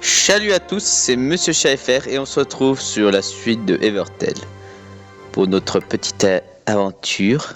Salut à tous, c'est Monsieur Schaeffer et on se retrouve sur la suite de Evertel pour notre petite aventure.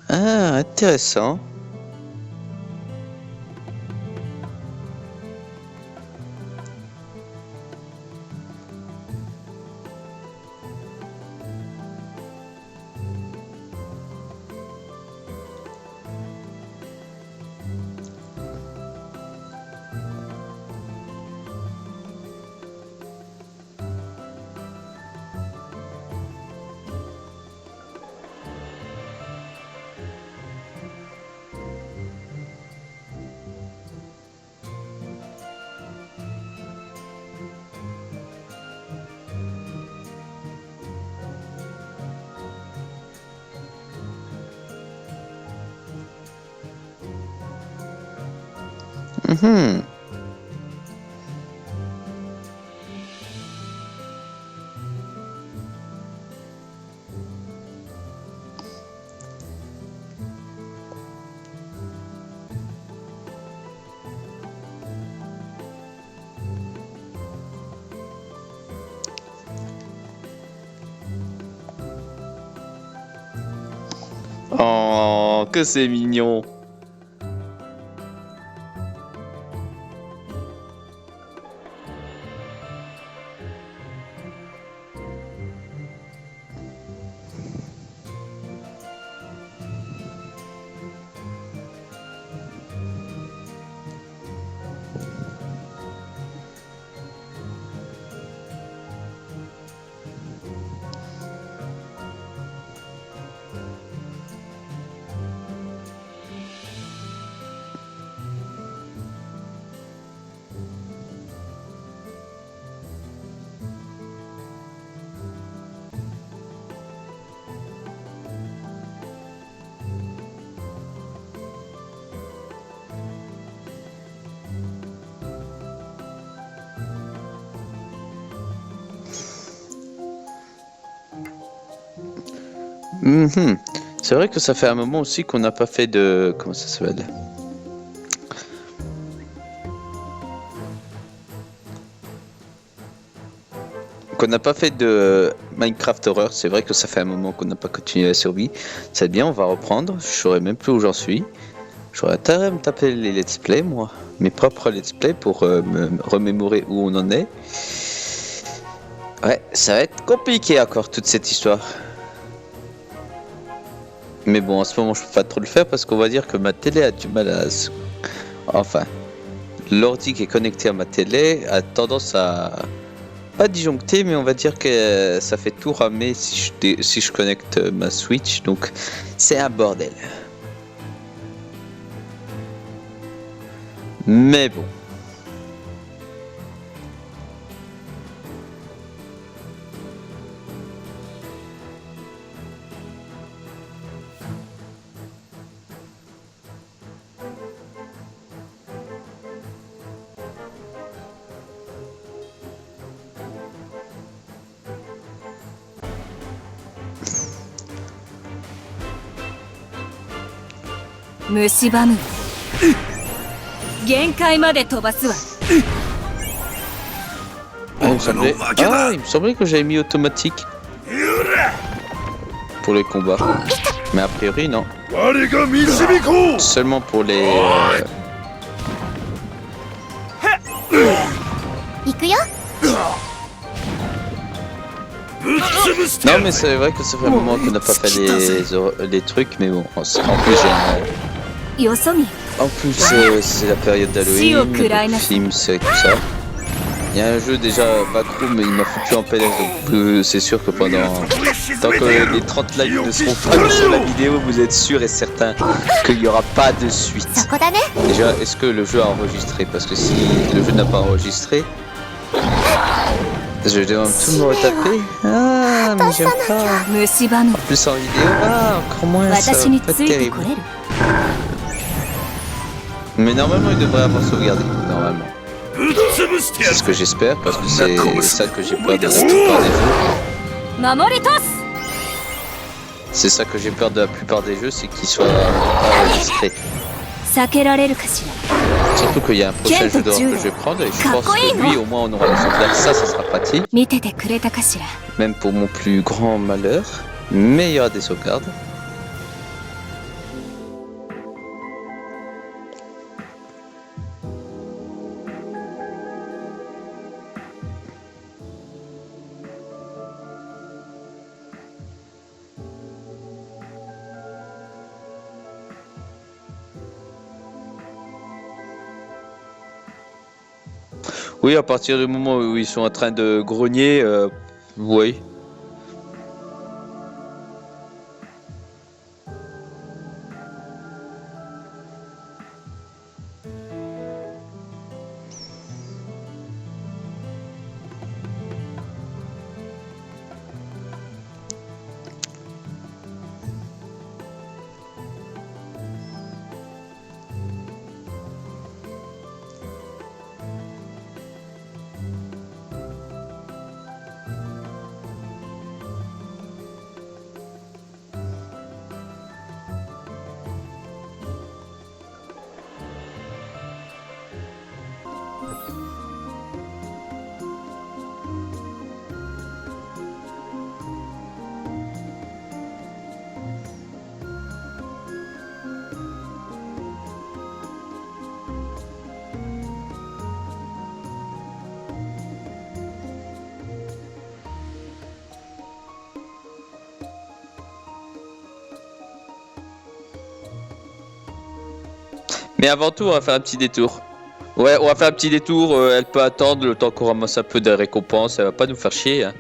Ah, intéressant. Mhm. Oh, que c'est mignon. Mhm. C'est vrai que ça fait un moment aussi qu'on n'a pas fait de... Comment ça s'appelle? Qu'on n'a pas fait de Minecraft Horror. C'est vrai que ça fait un moment qu'on n'a pas continué la survie. C'est bien, on va reprendre. Je saurais même plus où j'en suis. J'aurais intérêt à me taper les let's play, moi. Mes propres let's play pour me remémorer où on en est. Ouais, ça va être compliqué encore toute cette histoire. Mais bon, en ce moment, je peux pas trop le faire parce qu'on va dire que ma télé a du mal à... Enfin, l'ordi qui est connecté à ma télé a tendance à... Pas disjoncter, mais on va dire que ça fait tout ramer si je connecte ma Switch. Donc, c'est un bordel. Mais bon. Il me semblait que j'avais mis automatique pour les combats. Mais a priori, non. Seulement pour les... Non mais c'est vrai que ça fait un moment qu'on n'a pas fait les trucs, mais bon, en plus c'est la période d'Halloween, le film c'est tout ça. Il y a un jeu déjà Backroom mais il m'a foutu en PLS donc c'est sûr que tant que les 30 likes ne seront pas mis sur la vidéo, vous êtes sûr et certain qu'il n'y aura pas de suite. Déjà, est-ce que le jeu a enregistré? Parce que si le jeu n'a pas enregistré, je demande tout me retaper. Ah, mais j'aime pas. En plus en vidéo, encore moins, ça va pas être terrible. Mais normalement, il devrait avoir sauvegardé. Normalement. C'est ce que j'espère, parce que c'est ça que j'ai peur de la plupart des jeux. C'est ça que j'ai peur de la plupart des jeux, c'est qu'ils soient pas enregistrés. Surtout qu'il y a un prochain jeu d'horreur que je vais prendre et je pense que lui au moins on aura la sauvegarde, ça sera pratique. Même pour mon plus grand malheur, mais il y aura des sauvegardes. Oui, à partir du moment où ils sont en train de grogner, oui. Mais avant tout, on va faire un petit détour. Ouais, on va faire un petit détour. Elle peut attendre le temps qu'on ramasse un peu de récompenses. Elle va pas nous faire chier. Hein.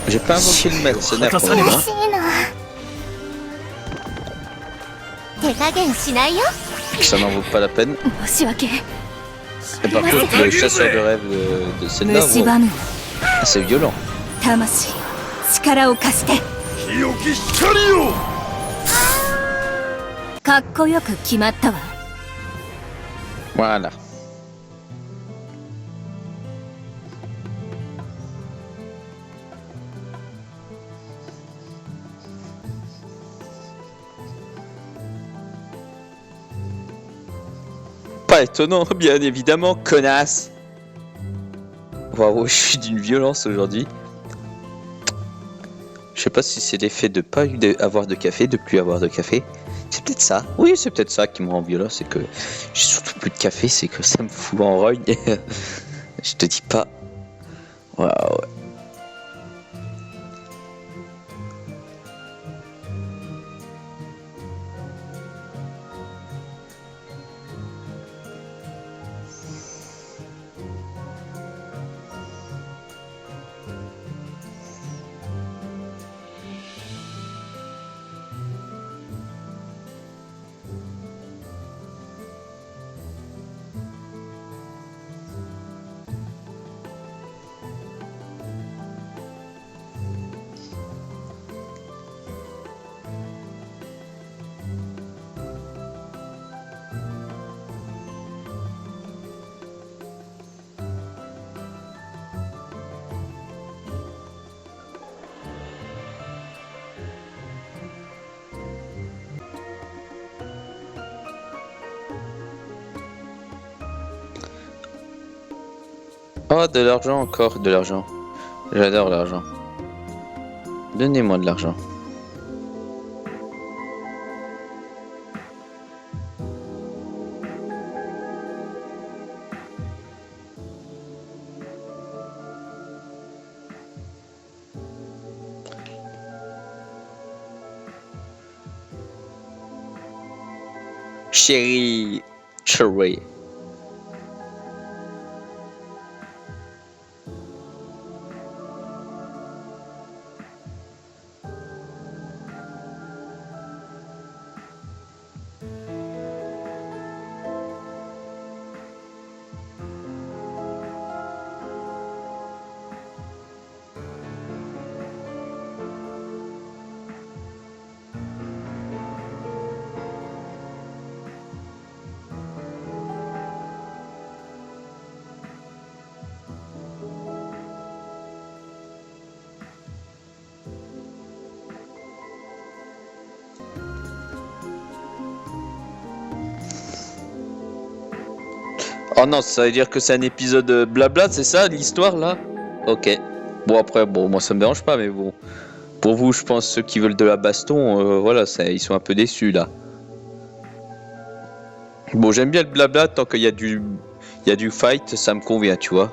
J'ai pas invoqué le mercenaire pour le moment. Ça n'en vaut pas la peine. Et par contre, le chasseur de rêve de Zelda, c'est violent. Voilà. Pas étonnant, bien évidemment, connasse. Waouh, je suis d'une violence aujourd'hui. Je sais pas si c'est l'effet de pas avoir de café, de plus avoir de café. C'est peut-être ça. Oui, c'est peut-être ça qui me rend violent, c'est que j'ai surtout plus de café, c'est que ça me fout en rogne. Je te dis pas. Waouh. Oh, de l'argent encore, de l'argent. J'adore l'argent. Donnez-moi de l'argent. Chérie, chérie. Oh non, ça veut dire que c'est un épisode blabla, c'est ça l'histoire là? Ok. Bon après, bon moi ça me dérange pas, mais bon. Pour vous, je pense ceux qui veulent de la baston, voilà, ils sont un peu déçus là. Bon, j'aime bien le blabla tant qu'il y a du fight, ça me convient, tu vois.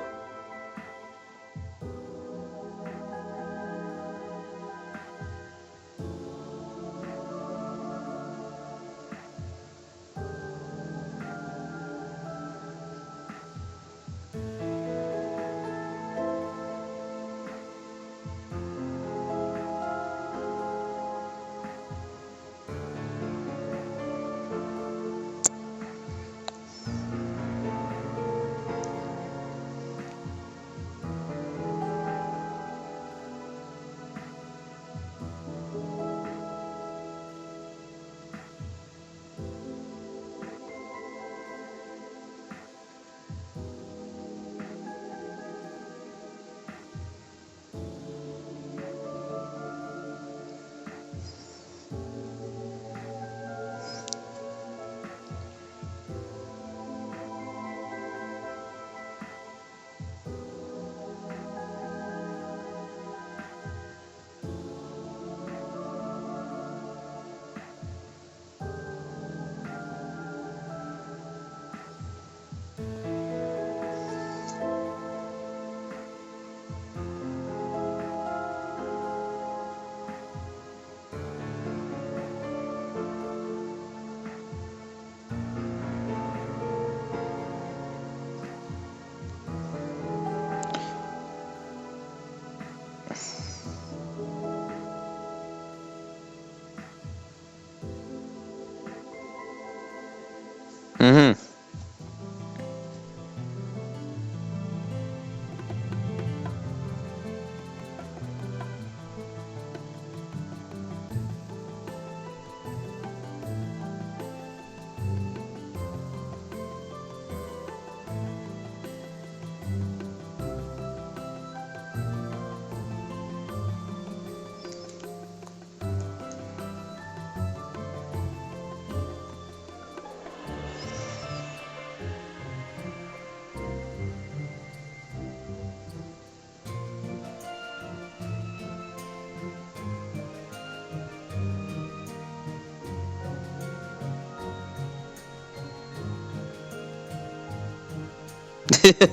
Mhm.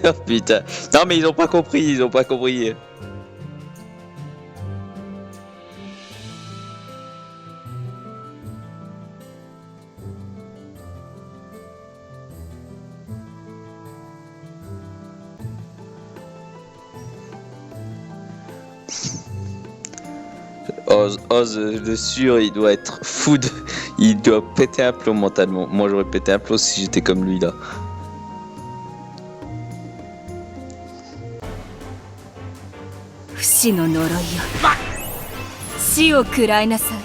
Oh, putain. Non mais ils ont pas compris, ils ont pas compris. Oz, de sûr, il doit être fou il doit péter un plomb mentalement. Moi j'aurais pété un plomb si j'étais comme lui là. 不死の呪いよ死を食らいなさい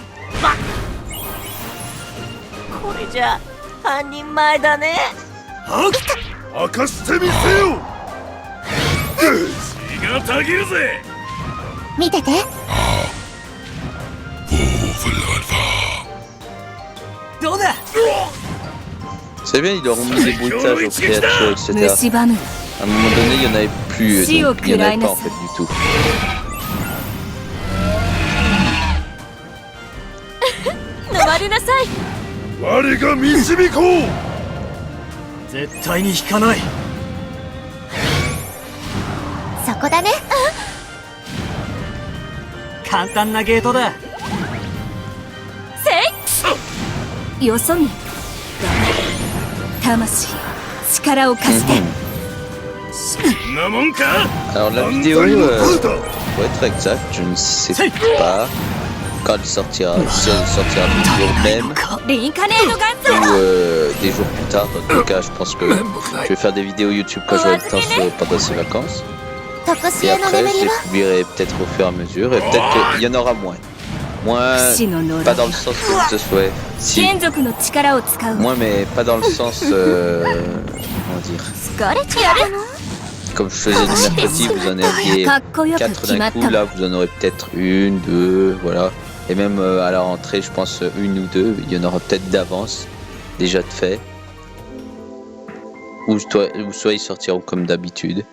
これじゃ半人前だね明かしてみせよ血がたぎるぜ見てて どうだ C'est bien, ils leur ont mis des bruitages aux créatures, etc. 蝕む À un moment donné, il y en avait plus, Si donc il y en avait pas en Ukraine, fait du tout. 止まりなさい。我が導こう。絶対に引かない。そこだね。簡単なゲートだ。よそ見。魂、力を貸して。んなもんか。 Alors la 犯 vidéo, 罪のブータ。 pour être exact, je ne sais pas quand elle sortira, si elle sortira le jour même リンカネードガン ou des jours plus tard. Dans tous les cas, je pense que je vais faire des vidéos YouTube quand j'aurai le temps pendant ces vacances. 特 Et 殊の après, 眠 je り les は publierai peut-être au fur et à mesure. Et peut-être qu'il y en aura moins. Moins, 死の呪い pas dans le sens que ce soit. Si, 眷属の力を使う。 moins, mais pas dans le sens. Comment dire. 疲れちゃったの？ Comme je faisais le mercredi, vous en aviez かっこよく 4 決ま d'un った coup. の。 Là, vous en aurez peut-être une, deux, voilà. Et même à la rentrée, je pense une ou deux. Il y en aura peut-être d'avance, déjà de fait. Ou soit ils sortiront comme d'habitude.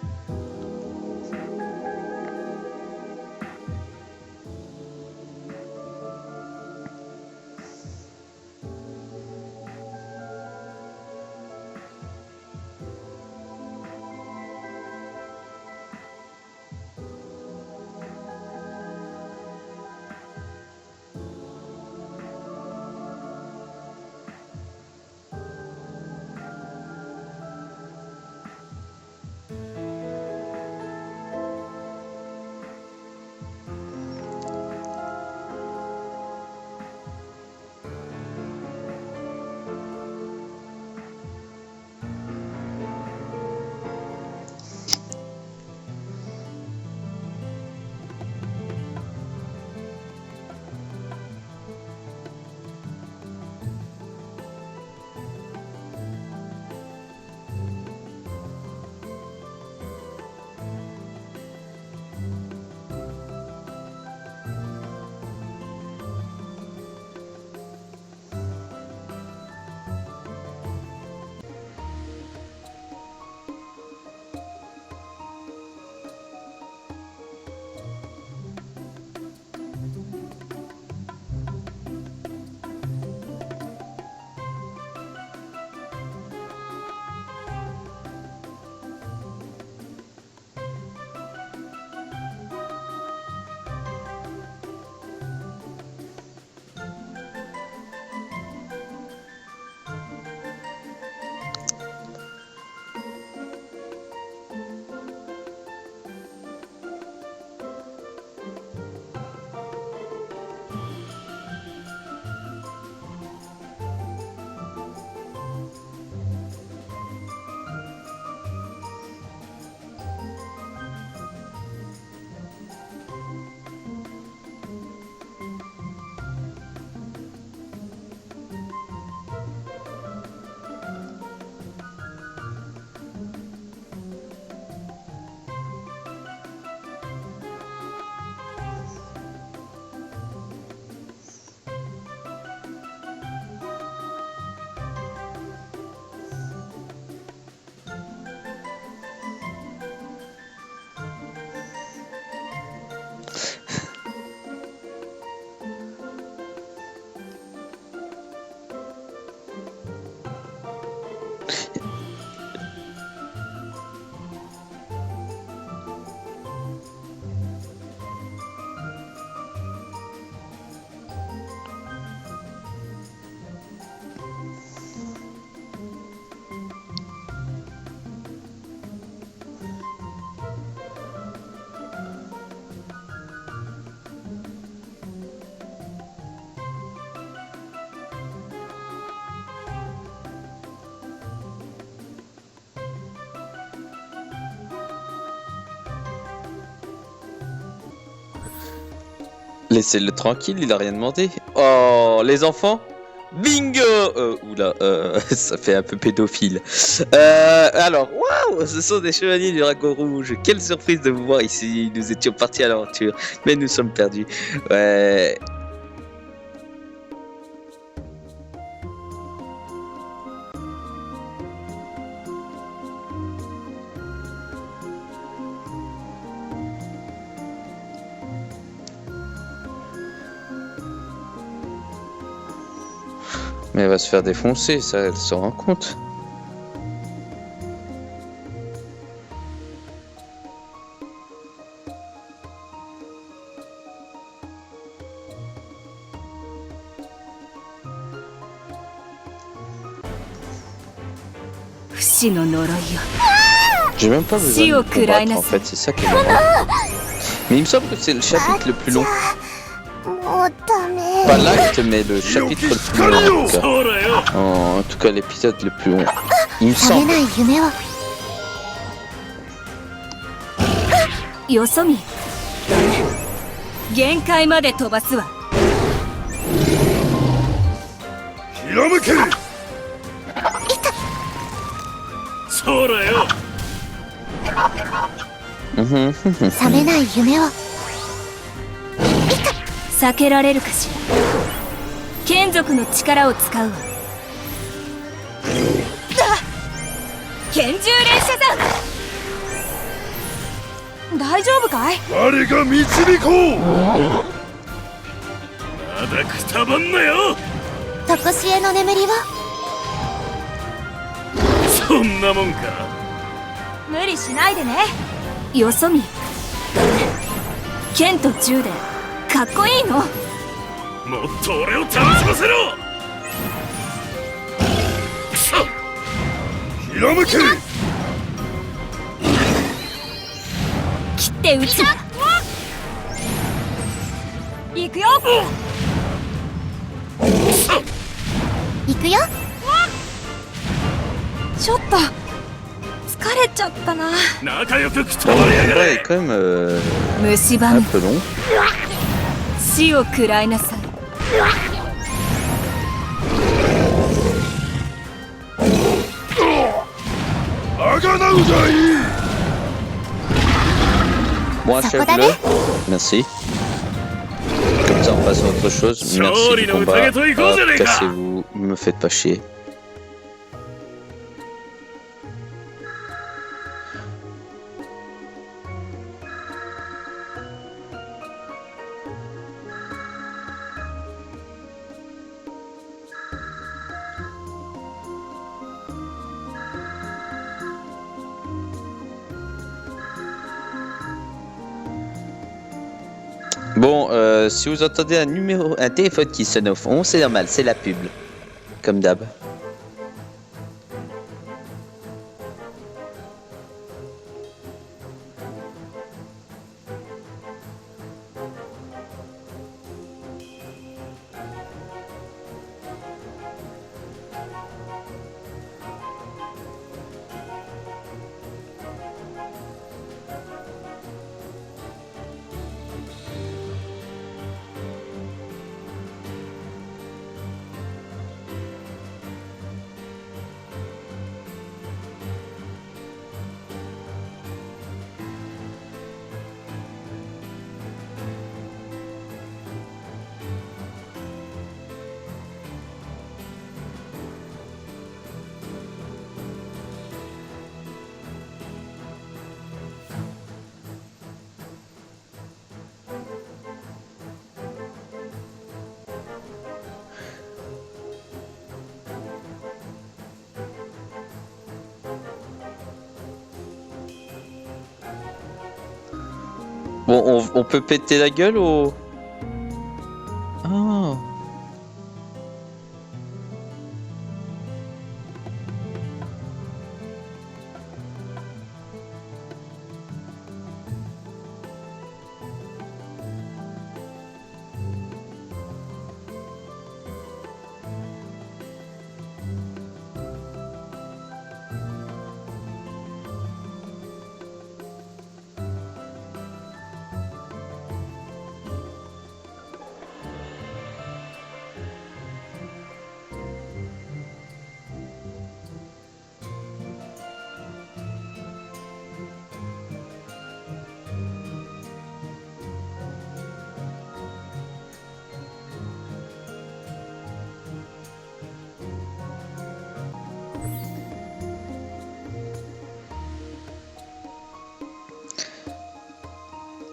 Laissez-le tranquille, il a rien demandé. Oh, les enfants. Bingo. Oula, ça fait un peu pédophile. Alors, waouh, ce sont des chevaliers du dragon rouge. Quelle surprise de vous voir ici. Nous étions partis à l'aventure, mais nous sommes perdus. Ouais. Mais elle va se faire défoncer, ça, elle s'en rend compte. J'ai même pas besoin de me combattre en fait, c'est ça qui est marrant. Mais il me semble que c'est le chapitre le plus long. もうダメ。 Pas l'acte, mais le chapitre le plus long. En tout cas, en tout cas l'épisode le plus long. Il me 覚め semble. ない夢は。よそ見限界まで飛ばすわ。ひらめけ。そうだよ。覚めない夢は。避けられるかしら。眷属の力を使うわ。拳銃連射山。大丈夫かい？我が導こう。まだくたばんなよ。とこしえの眠りは。そんなもんか。無理しないでね。よそ見。剣と銃でかっこいいの。もっと俺を楽しませろ。くそ。ひらめけ。切って撃つ。行くよ。行くよ。ちょっと疲れちゃったな。仲良くくた Bon, ばり le やが combat れ。 est quand même 蝕 un む。 peu long. 死を食らいなさい。あがなうがいい。 Bon, achève-le. Merci. Comme ça, on passe à autre chose. Merci du combat. Hop, cassez-vous. Me faites pas chier. Bon, si vous entendez un téléphone qui sonne au fond, c'est normal, c'est la pub. Comme d'hab. Bon, on peut péter la gueule ou... Ah.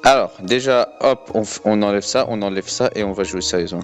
Alors, déjà, hop, on enlève ça et on va jouer sérieusement.